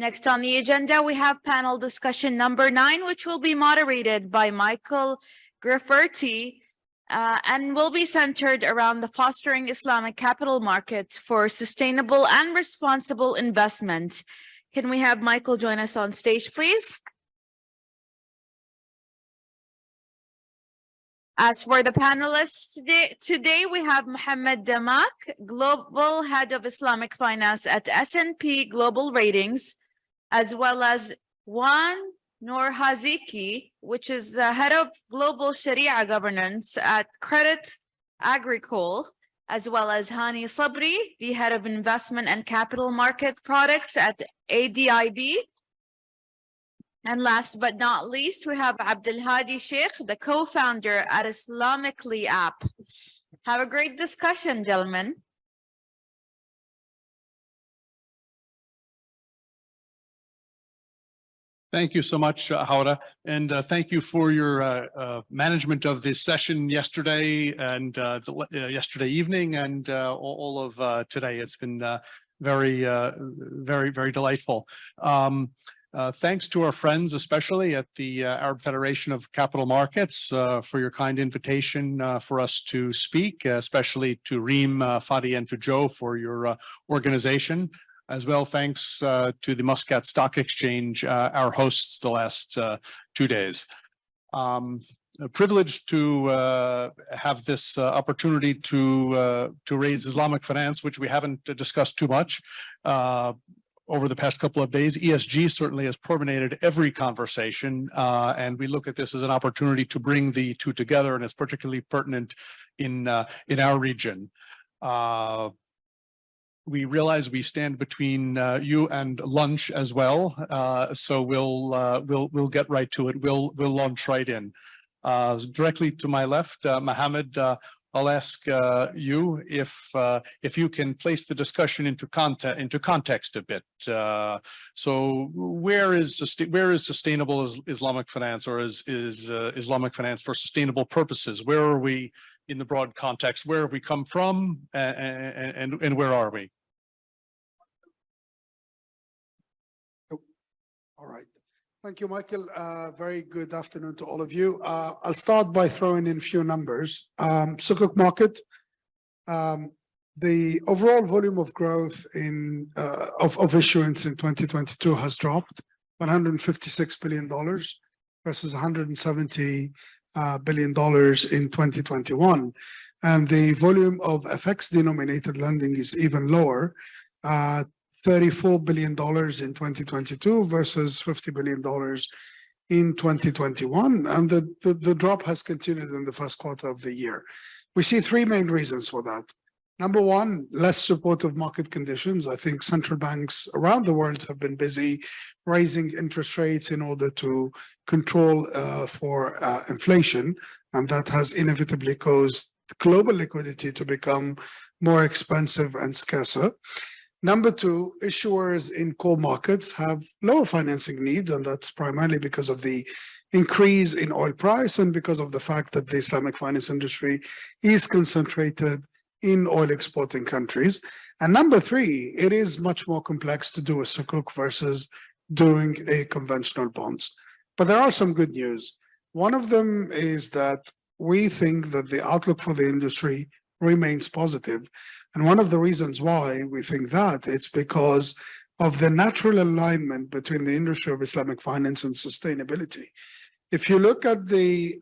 Next on the agenda, we have panel discussion number 9, which will be moderated by Michael Grafferty and will be centered around the fostering Islamic capital market for sustainable and responsible investment. Can we have Michael join us on stage, please? As for the panelists today we have Mohammed Damak, Global Head of Islamic Finance at S&P Global Ratings, as well as Juan Noor-Haziki, which is the Head of Global Sharia Governance at Credit Agricole, as well as Hani Sabri, the Head of Investment and Capital Market Products at ADIB. And last but not least, we have Abdelhadi Sheikh, the co-founder at Islamically app. Have a great discussion, gentlemen. Thank you so much, Hawda, and thank you for your management of this session yesterday and yesterday evening and all of today. It's been very delightful. Thanks to our friends, especially at the Arab Federation of Capital Markets, for your kind invitation for us to speak, especially to Reem, Fadi, and to Joe for your organization. As well, thanks to the Muscat Stock Exchange, our hosts the last 2 days. A privilege to have this opportunity to raise Islamic finance, which we haven't discussed too much over the past couple of days. ESG certainly has permeated every conversation, and we look at this as an opportunity to bring the two together, and it's particularly pertinent in our region. We realize we stand between you and lunch as well, so we'll get right to it. We'll launch right in. Directly to my left, Mohammed, I'll ask you if you can place the discussion into context a bit. So where is sustainable Islamic finance, or is Islamic finance for sustainable purposes? Where are we in the broad context? Where have we come from, and where are we? All right. Thank you, Michael. Very good afternoon to all of you. I'll start by throwing in a few numbers. Sukuk market, the overall volume of growth of issuance in 2022 has dropped $156 billion versus $170 billion in 2021, and the volume of FX denominated lending is even lower, $34 billion in 2022 versus $50 billion in 2021, and the drop has continued in the first quarter of the year. We see three main reasons for that. Number one, less supportive market conditions. I think central banks around the world have been busy raising interest rates in order to control for inflation, and that has inevitably caused global liquidity to become more expensive and scarcer. Number two, issuers in core markets have lower financing needs, and that's primarily because of the increase in oil price and because of the fact that the Islamic finance industry is concentrated in oil exporting countries. And number three, it is much more complex to do a sukuk versus doing a conventional bonds. But there are some good news. One of them is that we think that the outlook for the industry remains positive. And one of the reasons why we think that, it's because of the natural alignment between the industry of Islamic finance and sustainability. If you look at the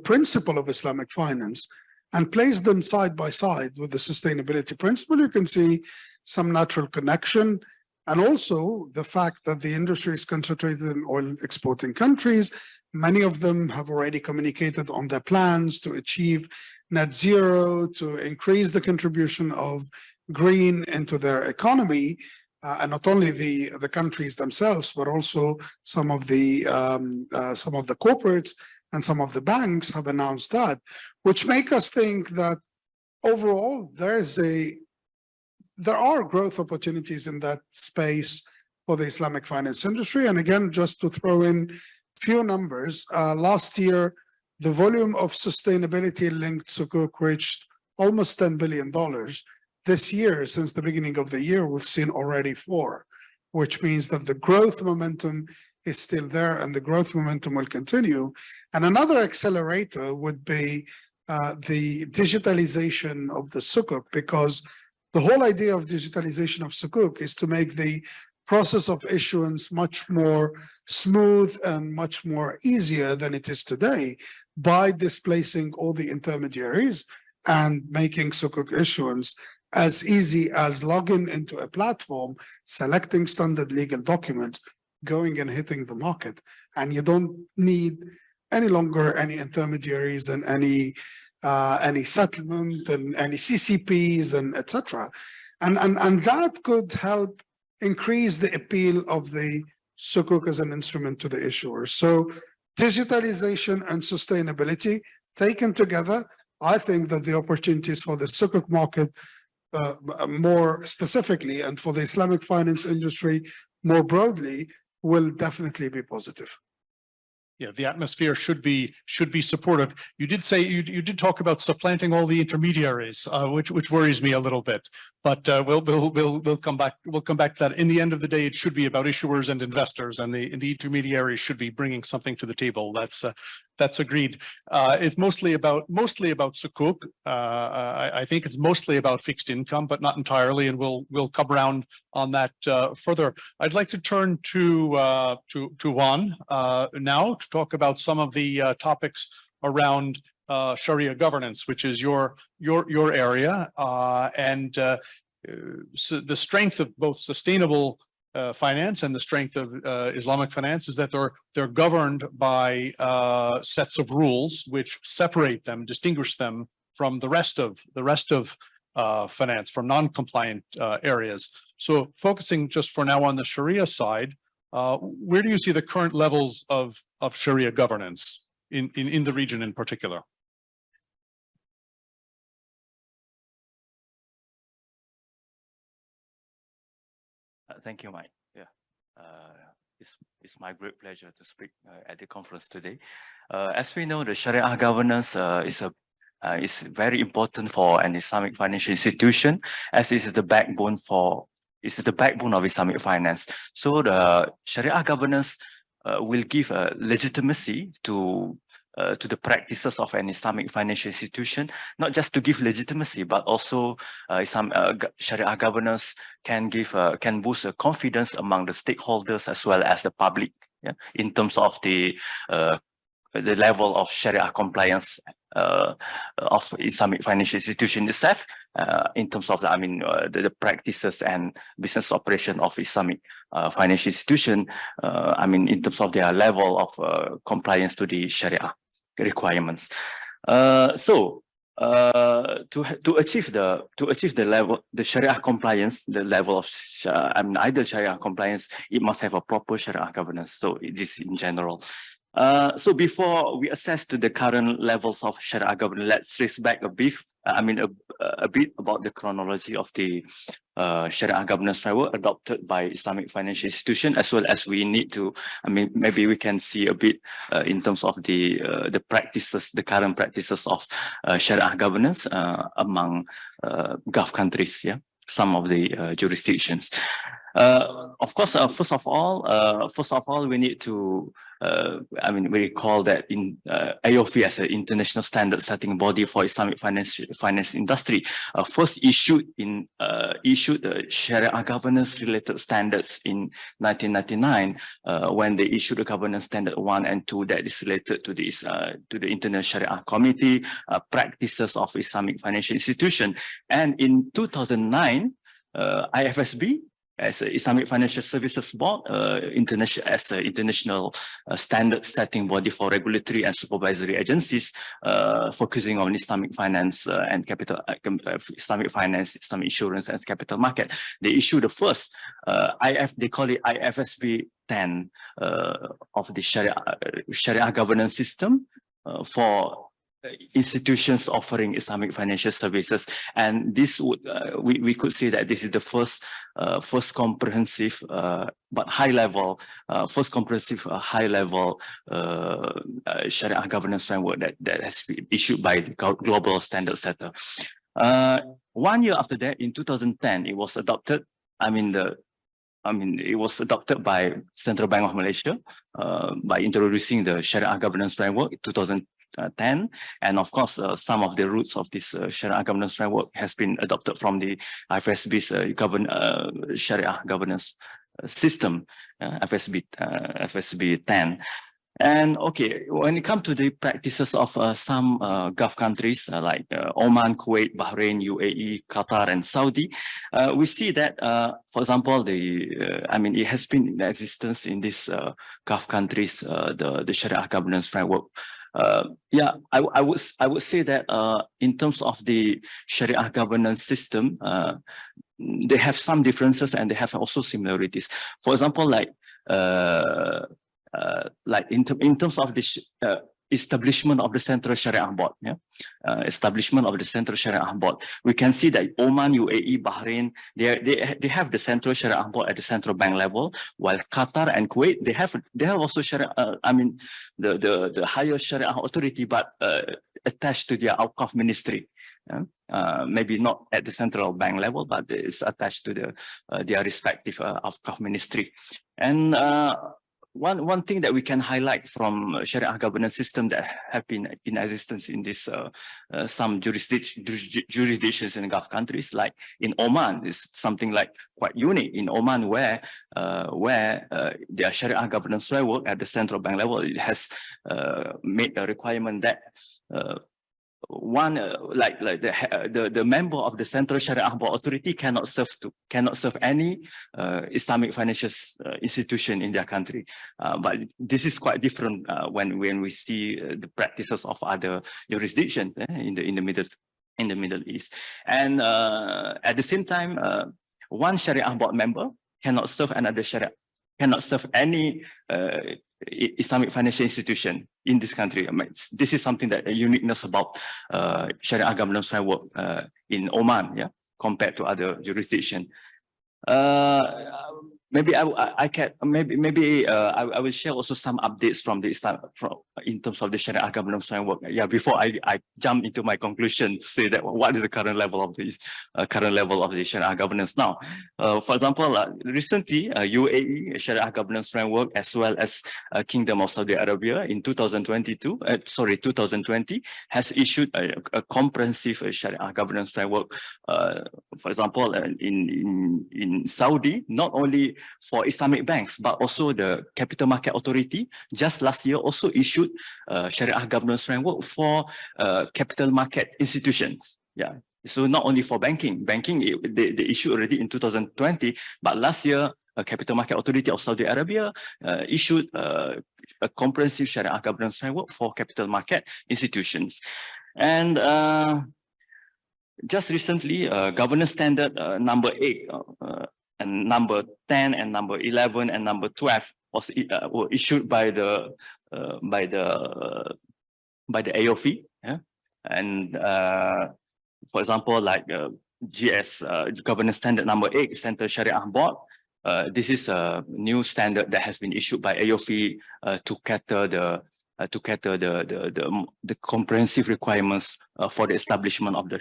principle of Islamic finance and place them side by side with the sustainability principle, you can see some natural connection, and also the fact that the industry is concentrated in oil exporting countries. Many of them have already communicated on their plans to achieve net zero, to increase the contribution of green into their economy, and not only the countries themselves, but also some of the corporates and some of the banks have announced that, which make us think that overall there are growth opportunities in that space for the Islamic finance industry. And again, just to throw in few numbers, last year the volume of sustainability linked sukuk reached almost $10 billion. This year, since the beginning of the year, we've seen already 4, which means that the growth momentum is still there and the growth momentum will continue. And another accelerator would be the digitalization of the sukuk, because the whole idea of digitalization of sukuk is to make the process of issuance much more smooth and much more easier than it is today by displacing all the intermediaries and making sukuk issuance as easy as logging into a platform, selecting standard legal documents, going and hitting the market. And you don't need any longer any intermediaries and any settlement and any CCPs and etc. And that could help increase the appeal of the sukuk as an instrument to the issuers. So digitalization and sustainability taken together, I think that the opportunities for the sukuk market more specifically and for the Islamic finance industry more broadly will definitely be positive. Yeah, the atmosphere should be supportive. You did say you did talk about supplanting all the intermediaries, which worries me a little bit. But we'll come back. We'll come back to that. In the end of the day, it should be about issuers and investors, and the intermediaries should be bringing something to the table. That's agreed. It's mostly about sukuk. I think it's mostly about fixed income, but not entirely. And we'll come around on that further. I'd like to turn to Juan now to talk about some of the topics around Sharia governance, which is your area, and so the strength of both sustainable finance and the strength of Islamic finance is that they're governed by sets of rules which separate them, distinguish them from the rest of finance, from non-compliant areas. So focusing just for now on the Sharia side, where do you see the current levels of Sharia governance in the region in particular? Thank you, Mike. Yeah, it's my great pleasure to speak at the conference today. As we know, the Sharia governance is very important for an Islamic financial institution, as it is the backbone of Islamic finance. So the Sharia governance will give legitimacy to the practices of an Islamic financial institution, not just to give legitimacy, but also Sharia governance can boost confidence among the stakeholders as well as the public, yeah, in terms of the level of Sharia compliance of Islamic financial institution itself, in terms of the practices and business operation of Islamic financial institution, in terms of their level of compliance to the Sharia requirements. To achieve the level, the Sharia compliance, the level of ideal Sharia compliance, it must have a proper Sharia governance. So it is in general. So before we assess to the current levels of Sharia governance, let's trace back a bit about the chronology of the Sharia governance framework adopted by Islamic financial institution, as well as we need to, maybe we can see a bit in terms of the practices, the current practices of Sharia governance among Gulf countries, yeah, some of the jurisdictions. Of course, first of all, we need to, we recall that in AOF as an international standard setting body for Islamic finance industry, first issued Sharia governance related standards in 1999, when they issued the governance standard 1 and 2 that is related to this to the International Sharia Committee practices of Islamic financial institution, and in 2009, IFSB, as an Islamic Financial Services Board, international standard setting body for regulatory and supervisory agencies, focusing on Islamic finance and capital, Islamic finance, Islamic insurance and capital market. They issued the first they call it IFSB 10 of the Sharia governance system for institutions offering Islamic financial services, and this would we could say that this is the first comprehensive but high level Sharia governance framework that has been issued by the global standard setter. 1 year after that, in 2010, it was adopted. It was adopted by Central Bank of Malaysia by introducing the Sharia governance framework in 2010. And of course, some of the roots of this Sharia governance framework has been adopted from the IFSB's Sharia governance system, FSB 10. And okay, when it comes to the practices of some Gulf countries like Oman, Kuwait, Bahrain, UAE, Qatar, and Saudi, we see that, for example, it has been in existence in these Gulf countries, the Sharia governance framework. I would say that in terms of the Sharia governance system, they have some differences and they have also similarities. For example, like in terms of the establishment of the Central Sharia Board, establishment of the Central Sharia Board, we can see that Oman, UAE, Bahrain, they have the Central Sharia Board at the central bank level, while Qatar and Kuwait they have also Sharia. The higher Sharia authority, but attached to their Awqaf ministry. Maybe not at the central bank level, but it's attached to their respective Awqaf ministry. And one thing that we can highlight from Sharia governance system that have been in existence in this some jurisdictions in Gulf countries, like in Oman, is something like quite unique in Oman, where their Sharia governance framework at the central bank level, it has made a requirement that the member of the Central Sharia Board Authority cannot serve any Islamic financial institution in their country. But this is quite different when we see the practices of other jurisdictions in the Middle East. And at the same time, one Sharia Board member cannot serve any Islamic financial institution in this country. This is something that a uniqueness about Sharia governance framework in Oman, compared to other jurisdictions. Maybe I will share also some updates from the in terms of the Sharia governance framework. Before I jump into my conclusion to say that what is the current level of the Sharia governance now. For example, recently UAE Sharia governance framework as well as Kingdom of Saudi Arabia in 2020 has issued a comprehensive Sharia governance framework. For example, in Saudi, not only for Islamic banks, but also the Capital Market Authority just last year also issued Sharia governance framework for capital market institutions. So not only for banking, they issued already in 2020, but last year, Capital Market Authority of Saudi Arabia issued a comprehensive Sharia governance framework for capital market institutions. And just recently, governance standard number 8 and number 10 and number 11 and number 12 were issued by the AOF. And for example, like GS governance standard number 8, Central Sharia Board. This is a new standard that has been issued by AOF to cater the comprehensive requirements for the establishment of the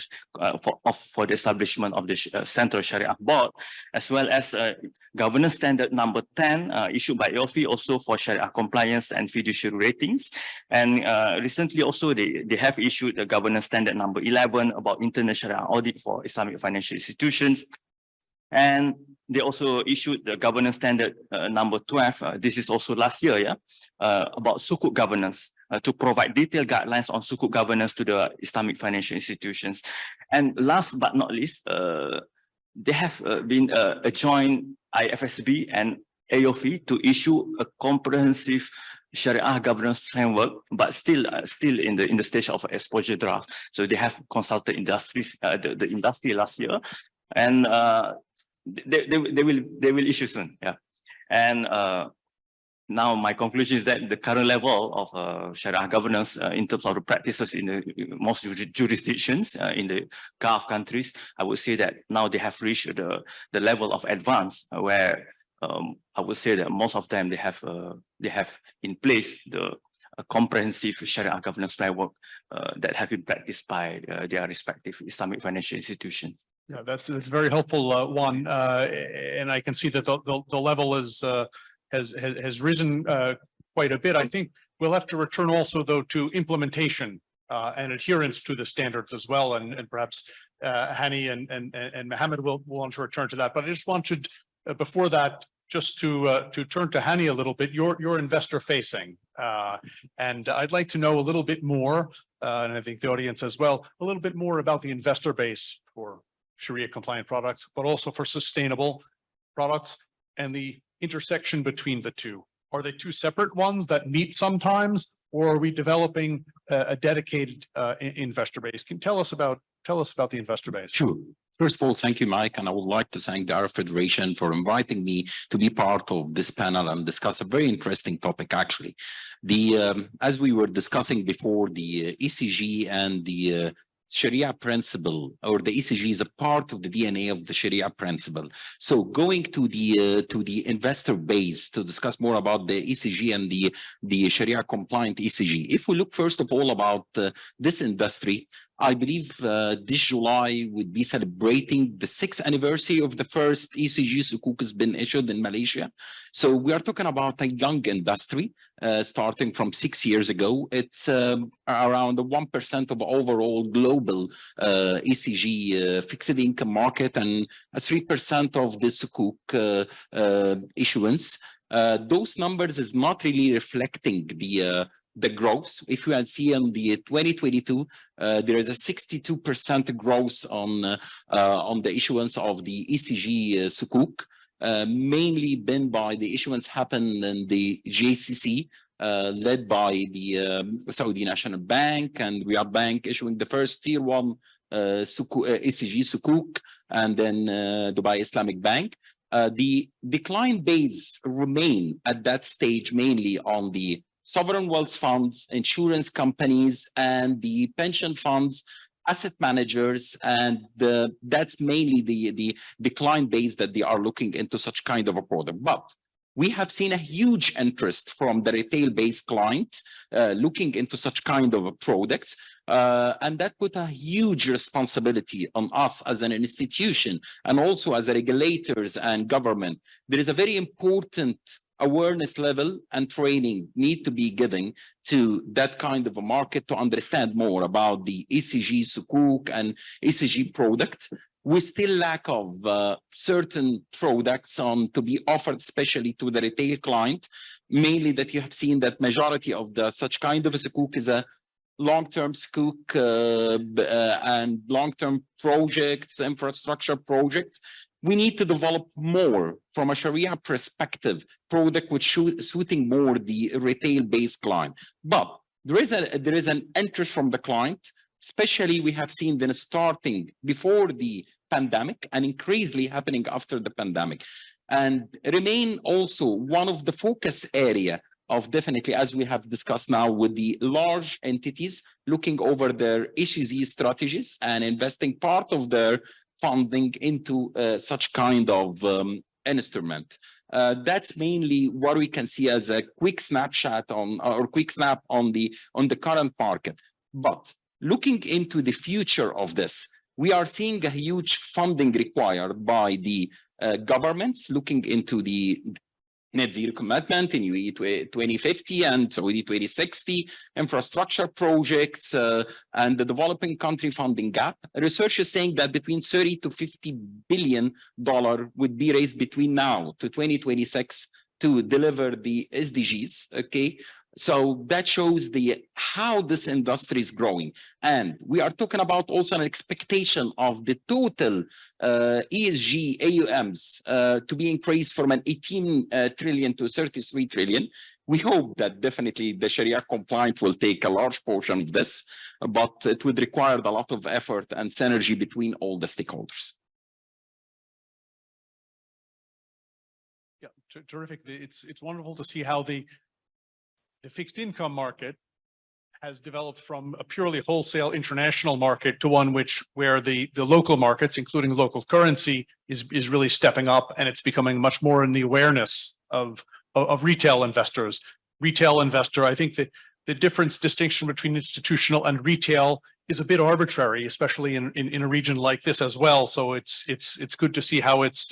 Central Sharia Board, as well as governance standard number 10 issued by AOF also for Sharia compliance and fiduciary ratings. And recently also they have issued the governance standard number 11 about internal Sharia audit for Islamic financial institutions. And they also issued the governance standard number 12. This is also last year, about sukuk governance to provide detailed guidelines on sukuk governance to the Islamic financial institutions. And last but not least, they have been joined IFSB and AOF to issue a comprehensive Sharia governance framework, but still in the stage of exposure draft. So they have consulted the industry last year, and they will issue soon. And now my conclusion is that the current level of Sharia governance in terms of the practices in the most jurisdictions in the Gulf countries, I would say that now they have reached the level of advance where I would say that most of them they have in place the a comprehensive Sharia governance framework that have been practiced by their respective Islamic financial institutions. Yeah, that's very helpful, Juan. And I can see that the level has risen quite a bit. I think we'll have to return also, though, to implementation and adherence to the standards as well. And perhaps Hani and Mohammed will want to return to that. But I just wanted, before that, just to turn to Hani a little bit. You're investor facing, and I'd like to know a little bit more, and I think the audience as well, a little bit more about the investor base for Sharia compliant products, but also for sustainable products and the intersection between the two. Are they two separate ones that meet sometimes, or are we developing a dedicated investor base? Can you tell us about the investor base? Sure. First of all, thank you, Mike, and I would like to thank the Arab Federation for inviting me to be part of this panel and discuss a very interesting topic, actually. As we were discussing before, the ECG and the Sharia principle, or the ECG, is a part of the DNA of the Sharia principle. So going to the investor base to discuss more about the ECG and the Sharia compliant ECG. If we look first of all about this industry, I believe this July would be celebrating the 6th anniversary of the first ECG sukuk has been issued in Malaysia. So we are talking about a young industry starting from 6 years ago. It's around 1% of overall global ECG fixed income market and 3% of the sukuk issuance. Those numbers is not really reflecting the growth. If you see on the 2022, there is a 62% growth on the issuance of the ECG sukuk, mainly been by the issuance happened in the GCC, led by the Saudi National Bank and Riyadh Bank issuing the first tier 1 ECG sukuk, and then Dubai Islamic Bank. The client base remain at that stage mainly on the sovereign wealth funds, insurance companies, and the pension funds, asset managers, and that's mainly the client base that they are looking into such kind of a product. But we have seen a huge interest from the retail-based clients looking into such kind of products, and that put a huge responsibility on us as an institution and also as regulators and government. There is a very important awareness level and training need to be given to that kind of a market to understand more about the ECG sukuk and ECG product. We still lack of certain products to be offered, especially to the retail client, mainly that you have seen that majority of the such kind of a sukuk is a long-term sukuk and long-term projects, infrastructure projects. We need to develop more from a Sharia perspective product which suiting more the retail-based client. But there is an interest from the client, especially we have seen them starting before the pandemic and increasingly happening after the pandemic, and remain also one of the focus area of definitely, as we have discussed now, with the large entities looking over their ECG strategies and investing part of their funding into such kind of instrument. That's mainly what we can see as a quick snapshot or quick snap on the current market. But looking into the future of this, we are seeing a huge funding required by the governments looking into the net zero commitment in UAE 2050 and Saudi 2060, infrastructure projects, and the developing country funding gap. Research is saying that between $30 to $50 billion would be raised between now to 2026 to deliver the SDGs. Okay, so that shows how this industry is growing, and we are talking about also an expectation of the total ESG AUMs to be increased from an 18 trillion to 33 trillion. We hope that definitely the Sharia compliant will take a large portion of this, but it would require a lot of effort and synergy between all the stakeholders. Yeah, terrific. It's wonderful to see how the fixed income market has developed from a purely wholesale international market to one where the local markets, including local currency, is really stepping up, and it's becoming much more in the awareness of retail investors. Retail investor, I think that the difference distinction between institutional and retail is a bit arbitrary, especially in a region like this as well. So it's good to see how it's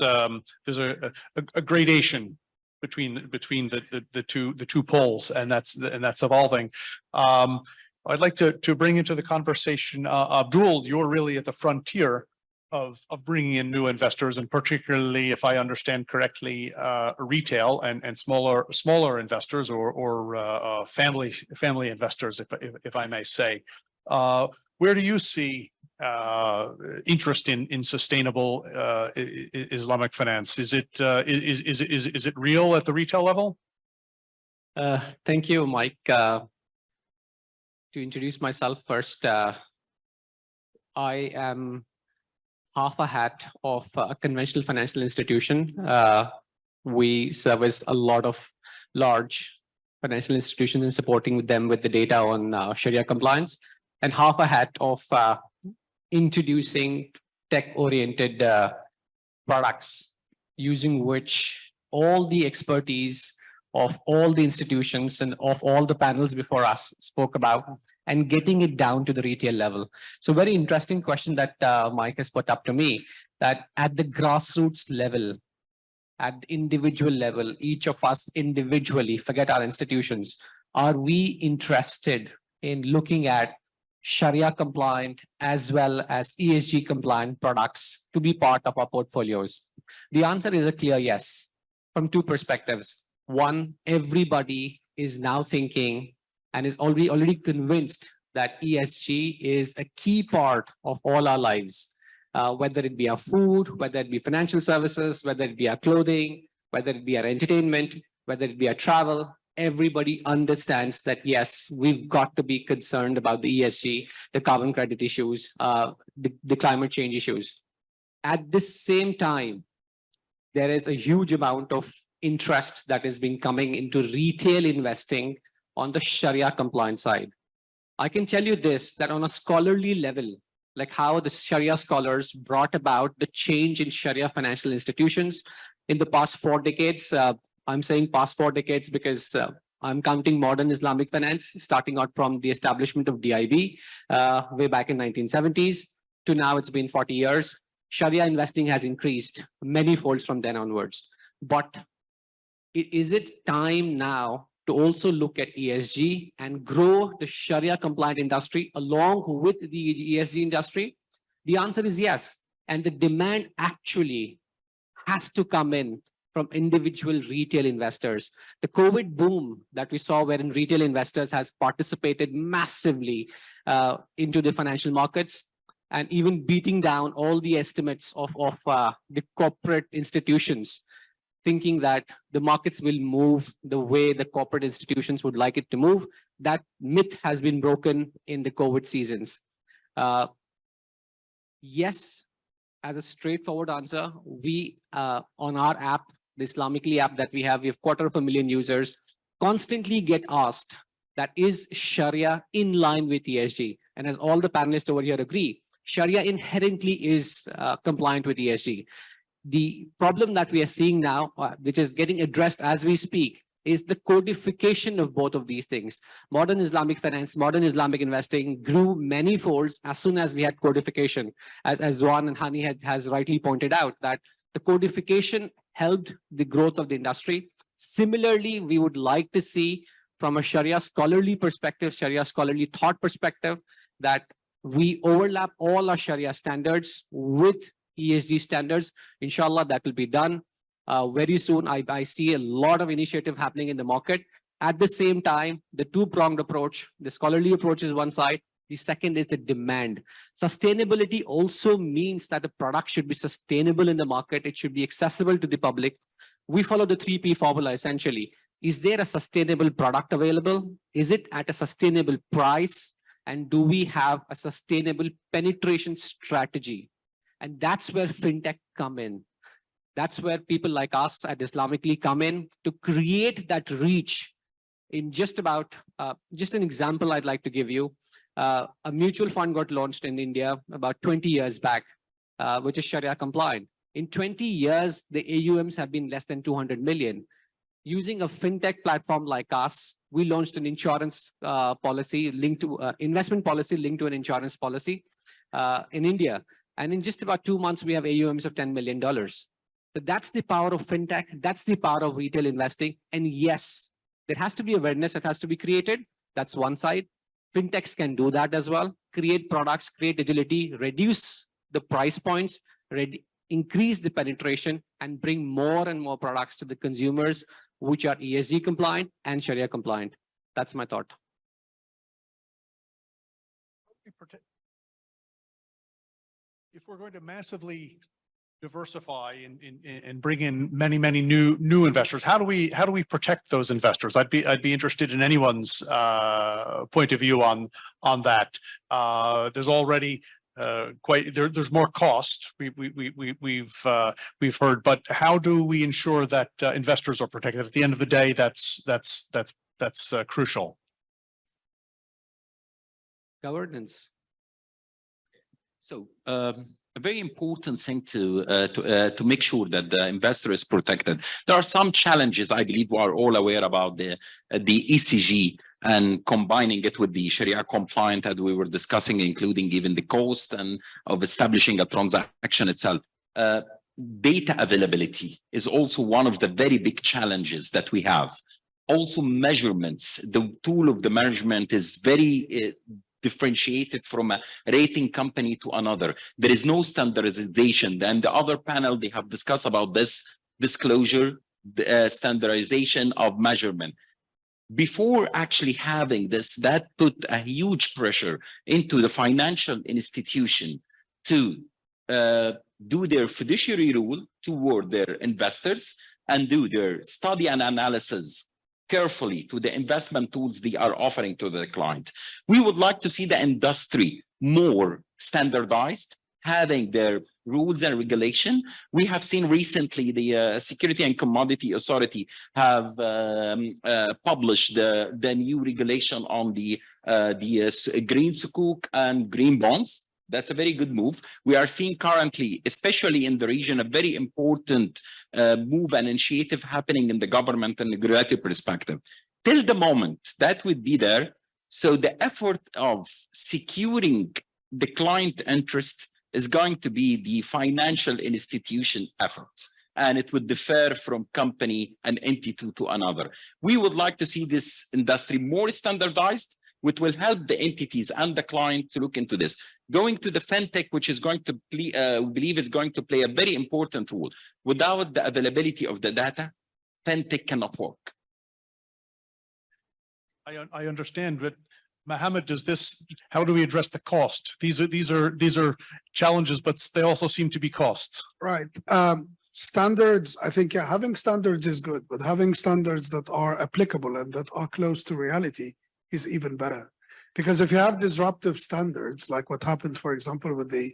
there's a gradation between the two poles, and that's evolving. I'd like to bring into the conversation Abdul. You're really at the frontier of bringing in new investors, and particularly, if I understand correctly, retail and smaller investors or family investors, if I may say. Where do you see interest in sustainable Islamic finance? Is it real at the retail level? Thank you, Mike. To introduce myself first, I am half a hat of a conventional financial institution. We service a lot of large financial institutions and supporting them with the data on Sharia compliance, and half a hat of introducing tech-oriented products using which all the expertise of all the institutions and of all the panels before us spoke about, and getting it down to the retail level. So very interesting question that Mike has put up to me, that at the grassroots level, at individual level, each of us individually, forget our institutions, are we interested in looking at Sharia compliant as well as ESG compliant products to be part of our portfolios? The answer is a clear yes, from two perspectives. One, everybody is now thinking and is already convinced that ESG is a key part of all our lives, whether it be our food, whether it be financial services, whether it be our clothing, whether it be our entertainment, whether it be our travel. Everybody understands that, yes, we've got to be concerned about the ESG, the carbon credit issues, the climate change issues. At the same time, there is a huge amount of interest that is being coming into retail investing on the Sharia compliance side. I can tell you this, that on a scholarly level, like how the Sharia scholars brought about the change in Sharia financial institutions in the past 4 decades. I'm saying past 4 decades because I'm counting modern Islamic finance, starting out from the establishment of DIB way back in 1970s to now. It's been 40 years. Sharia investing has increased many folds from then onwards. But is it time now to also look at ESG and grow the Sharia compliant industry along with the ESG industry? The answer is yes. And the demand actually has to come in from individual retail investors. The COVID boom that we saw, wherein retail investors has participated massively into the financial markets, and even beating down all the estimates of the corporate institutions, thinking that the markets will move the way the corporate institutions would like it to move. That myth has been broken in the COVID seasons. Yes, as a straightforward answer, we on our app, the Islamically app that we have 250,000 users, constantly get asked that is Sharia in line with ESG? And as all the panelists over here agree, Sharia inherently is compliant with ESG. The problem that we are seeing now, which is getting addressed as we speak, is the codification of both of these things. Modern Islamic finance, modern Islamic investing grew many folds as soon as we had codification. As Juan and Hani has rightly pointed out, that the codification helped the growth of the industry. Similarly, we would like to see from a Sharia scholarly perspective, Sharia scholarly thought perspective, that we overlap all our Sharia standards with ESG standards. Inshallah, that will be done very soon. I see a lot of initiative happening in the market. At the same time, the two-pronged approach, the scholarly approach is one side. The second is the demand. Sustainability also means that the product should be sustainable in the market. It should be accessible to the public. We follow the 3P formula essentially. Is there a sustainable product available? Is it at a sustainable price? And do we have a sustainable penetration strategy? And that's where fintech come in. That's where people like us at Islamically come in to create that reach. In just about, just an example I'd like to give you, a mutual fund got launched in India about 20 years back, which is Sharia compliant. In 20 years, the AUMs have been less than 200 million. using a fintech platform like us, we launched an insurance policy linked to investment policy linked to an insurance policy in India. And in just about 2 months, we have AUMs of $10 million. So that's the power of fintech. That's the power of retail investing. And yes, there has to be awareness that has to be created. That's one side. Fintechs can do that as well. Create products, create agility, reduce the price points, increase the penetration, and bring more and more products to the consumers, which are ESG compliant and Sharia compliant. That's my thought. If we're going to massively diversify and bring in many new investors, how do we protect those investors? I'd be interested in anyone's point of view on that. There's already there's more cost we've heard, but how do we ensure that investors are protected? At the end of the day, that's crucial. Governance. So a very important thing to make sure that the investor is protected. There are some challenges I believe we are all aware about the ECG and combining it with the Sharia compliant that we were discussing, including even the cost and of establishing a transaction itself. Data availability is also one of the very big challenges that we have. Also measurements, the tool of the measurement is very differentiated from a rating company to another. There is no standardization. Then the other panel, they have discussed about this disclosure, standardization of measurement. Before actually having this, that put a huge pressure into the financial institution to do their fiduciary rule toward their investors and do their study and analysis carefully to the investment tools they are offering to the client. We would like to see the industry more standardized, having their rules and regulation. We have seen recently the Security and Commodity Authority have published the new regulation on the green sukuk and green bonds. That's a very good move. We are seeing currently, especially in the region, a very important move and initiative happening in the government and regulatory perspective. Till the moment that would be there, so the effort of securing the client interest is going to be the financial institution effort, and it would differ from company and entity to another. We would like to see this industry more standardized, which will help the entities and the client to look into this. Going to the fintech, which is going to we believe is going to play a very important role. Without the availability of the data, fintech cannot work. I understand, but Mohammed, how do we address the cost? These are challenges, but they also seem to be costs. Right. Standards, I think having standards is good, but having standards that are applicable and that are close to reality is even better. Because if you have disruptive standards, like what happened, for example, with the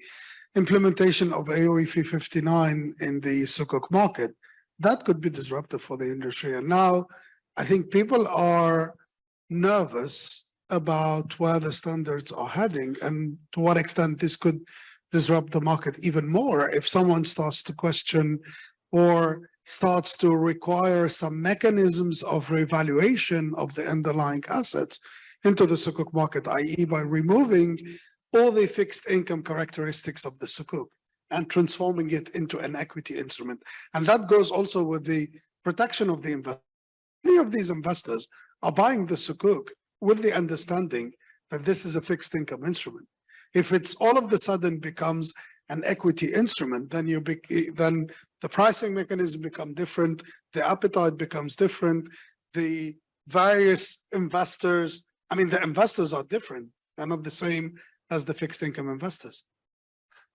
implementation of AOE 59 in the sukuk market, that could be disruptive for the industry. And now I think people are nervous about where the standards are heading and to what extent this could disrupt the market even more if someone starts to question or starts to require some mechanisms of revaluation of the underlying assets into the sukuk market, i.e. by removing all the fixed income characteristics of the sukuk and transforming it into an equity instrument. And that goes also with the protection of the investor. Many of these investors are buying the sukuk with the understanding that this is a fixed income instrument. If it's all of a sudden becomes an equity instrument, then then the pricing mechanism becomes different, the appetite becomes different, the various investors, I mean, the investors are different. They're not the same as the fixed income investors.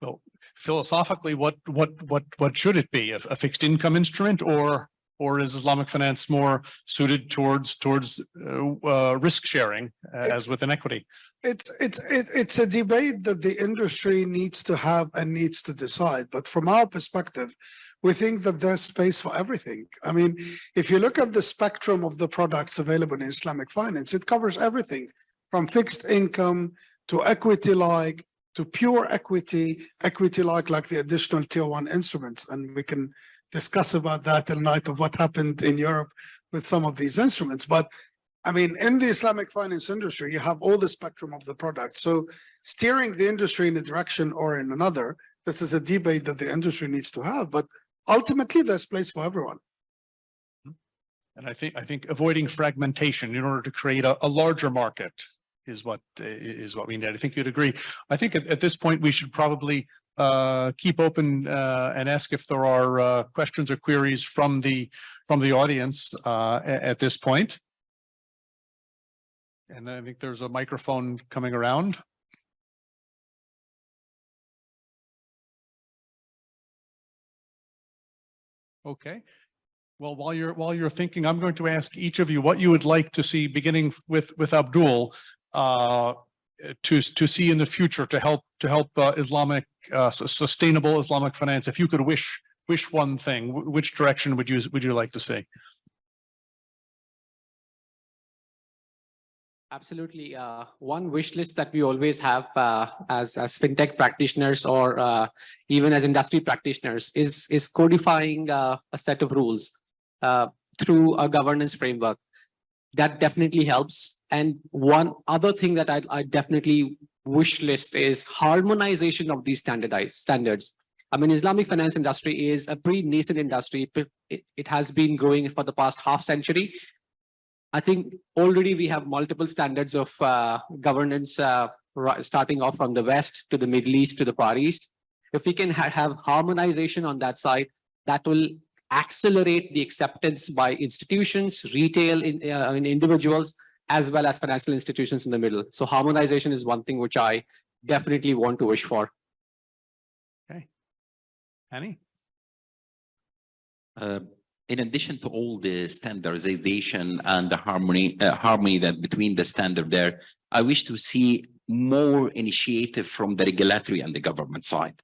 Well, philosophically, what should it be? A fixed income instrument, or is Islamic finance more suited towards risk sharing as with an equity? It's a debate that the industry needs to have and needs to decide. But from our perspective, we think that there's space for everything. I mean, if you look at the spectrum of the products available in Islamic finance, it covers everything from fixed income to equity-like to pure equity-like, like the additional tier one instruments. And we can discuss about that in light of what happened in Europe with some of these instruments. But I mean, in the Islamic finance industry, you have all the spectrum of the product. So steering the industry in a direction or in another, this is a debate that the industry needs to have. But ultimately, there's place for everyone. And I think avoiding fragmentation in order to create a larger market is what we need. I think you'd agree. I think at this point, we should probably keep open and ask if there are questions or queries from the audience at this point. And I think there's a microphone coming around. Okay. Well, while you're thinking, I'm going to ask each of you what you would like to see, beginning with Abdul, to see in the future to help Islamic sustainable Islamic finance. If you could wish one thing, which direction would you like to see? Absolutely. One wish list that we always have as fintech practitioners or even as industry practitioners is codifying a set of rules through a governance framework. That definitely helps. And one other thing that I definitely wish list is harmonization of these standards. I mean, Islamic finance industry is a pretty nascent industry. It has been growing for the past half century. I think already we have multiple standards of governance starting off from the West to the Middle East to the Far East. If we can have harmonization on that side, that will accelerate the acceptance by institutions, retail individuals, as well as financial institutions in the middle. So harmonization is one thing which I definitely want to wish for. Okay. Annie? In addition to all the standardization and the harmony that between the standard there, I wish to see more initiative from the regulatory and the government side,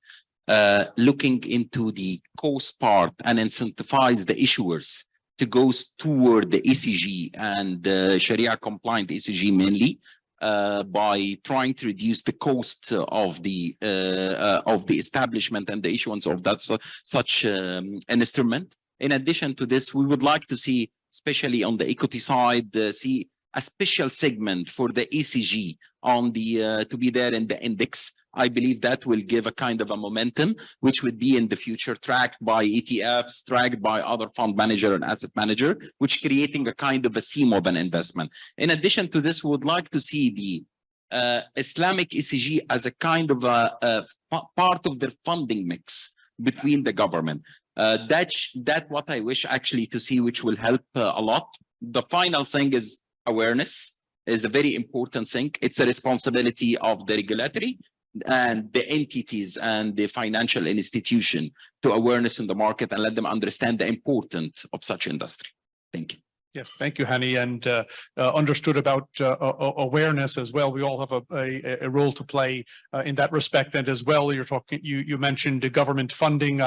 looking into the cost part and incentivize the issuers to go toward the ECG and Sharia compliant ECG mainly, by trying to reduce the cost of the establishment and the issuance of that such an instrument. In addition to this, we would like to see, especially on the equity side, see a special segment for the ECG on the to be there in the index. I believe that will give a kind of a momentum, which would be in the future tracked by ETFs, tracked by other fund manager and asset manager, which creating a kind of a theme of an investment. In addition to this, we would like to see the Islamic ECG as a kind of a part of the funding mix between the government. That's what I wish actually to see, which will help a lot. The final thing is awareness is a very important thing. It's a responsibility of the regulatory and the entities and the financial institution to awareness in the market and let them understand the importance of such industry. Thank you. Yes, thank you, Hani, and understood about awareness as well. We all have a role to play in that respect, and as well, you mentioned the government funding.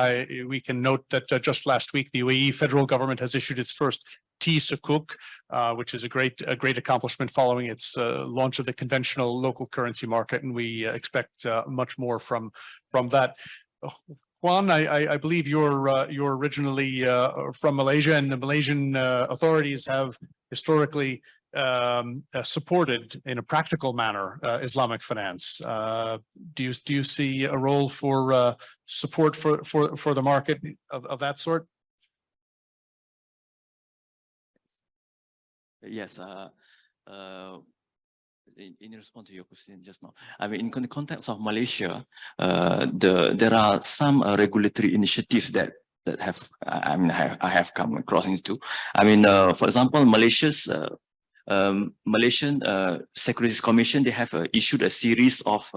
We can note that just last week, the UAE federal government has issued its first T-Sukuk, which is a great accomplishment following its launch of the conventional local currency market, and we expect much more from that. Juan, I believe you're originally from Malaysia, and the Malaysian authorities have historically supported in a practical manner Islamic finance. Do you see a role for support for the market of that sort? Yes. In response to your question just now, I mean, in the context of Malaysia, there are some regulatory initiatives that have, I have come across into. I mean, for example, Malaysian Securities Commission, they have issued a series of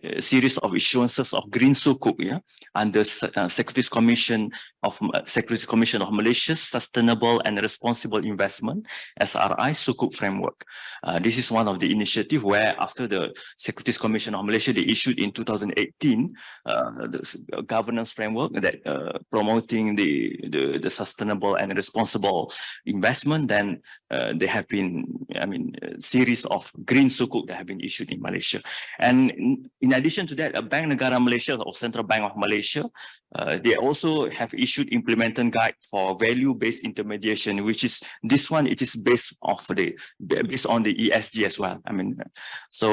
issuances of green sukuk, yeah, under Securities Commission of Malaysia's Sustainable and Responsible Investment (SRI) Sukuk framework. This is one of the initiatives where, after the Securities Commission of Malaysia, they issued in 2018 the governance framework that promoting the sustainable and responsible investment. Then they have been, I mean, a series of green sukuk that have been issued in Malaysia. And in addition to that, Bank Negara Malaysia or Central Bank of Malaysia, they also have issued issued implementing guide for value-based intermediation, which is this one. It is based on the ESG as well. I mean, so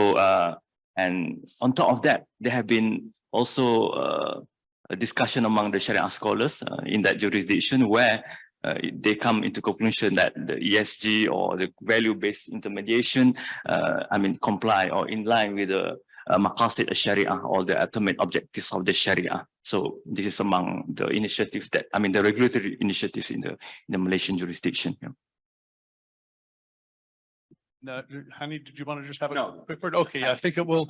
and on top of that, there have been also a discussion among the Sharia scholars in that jurisdiction where they come into conclusion that the ESG or the value-based intermediation, comply or in line with the maqasid al-Sharia or the ultimate objectives of the Sharia. So this is among the initiatives that, the regulatory initiatives in the Malaysian jurisdiction. Yeah. Hani, did you want to just have a No. quick word? Okay, I think it will,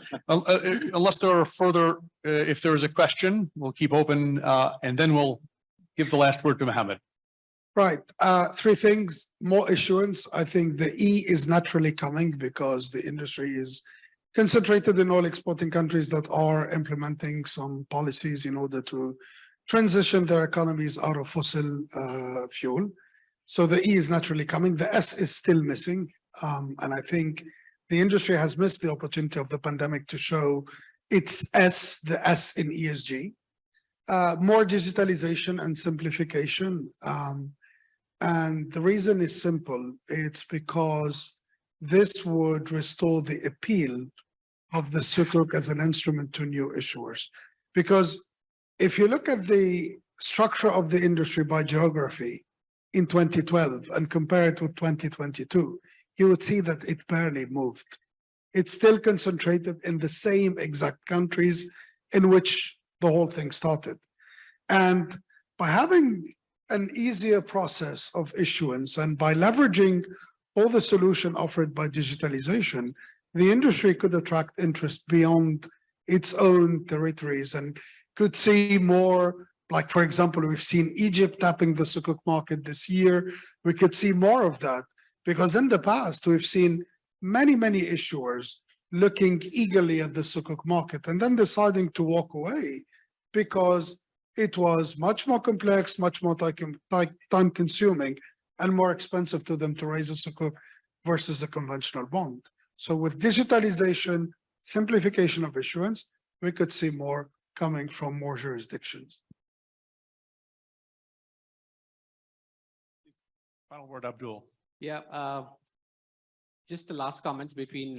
unless there are further, if there is a question, we'll keep open and then we'll give the last word to Mohammed. Right. Three things. More issuance. I think the E is naturally coming because the industry is concentrated in all exporting countries that are implementing some policies in order to transition their economies out of fossil fuel. So the E is naturally coming. The S is still missing. And I think the industry has missed the opportunity of the pandemic to show its S, the S in ESG. More digitalization and simplification. And the reason is simple. It's because this would restore the appeal of the sukuk as an instrument to new issuers. Because if you look at the structure of the industry by geography in 2012 and compare it with 2022, you would see that it barely moved. It's still concentrated in the same exact countries in which the whole thing started. And by having an easier process of issuance and by leveraging all the solution offered by digitalization, the industry could attract interest beyond its own territories and could see more, like, for example, we've seen Egypt tapping the sukuk market this year. We could see more of that because in the past, we've seen many issuers looking eagerly at the sukuk market and then deciding to walk away because it was much more complex, much more time consuming and more expensive to them to raise a sukuk versus a conventional bond. So with digitalization, simplification of issuance, we could see more coming from more jurisdictions. Final word, Abdul. Yeah, just the last comments between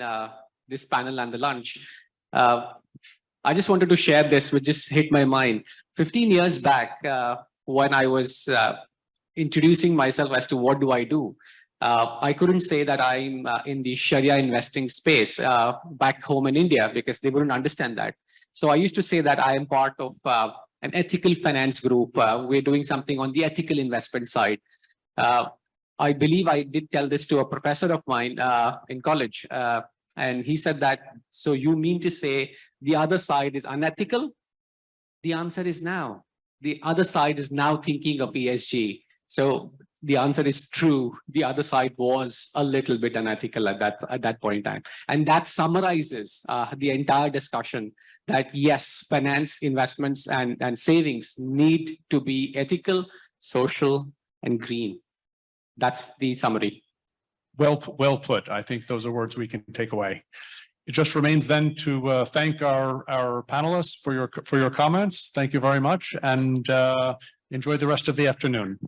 this panel and the lunch. I just wanted to share this, which just hit my mind. 15 years back, when I was introducing myself as to what do I do, I couldn't say that I'm in the Sharia investing space back home in India because they wouldn't understand that. So I used to say that I am part of an ethical finance group. We're doing something on the ethical investment side. I believe I did tell this to a professor of mine in college. And he said that, so you mean to say the other side is unethical? The answer is now. The other side is now thinking of ESG. So the answer is true. The other side was a little bit unethical at that point in time. And that summarizes the entire discussion that yes, finance, investments and savings need to be ethical, social, and green. That's the summary. Well put. I think those are words we can take away. It just remains then to thank our panelists for your comments. Thank you very much and enjoy the rest of the afternoon.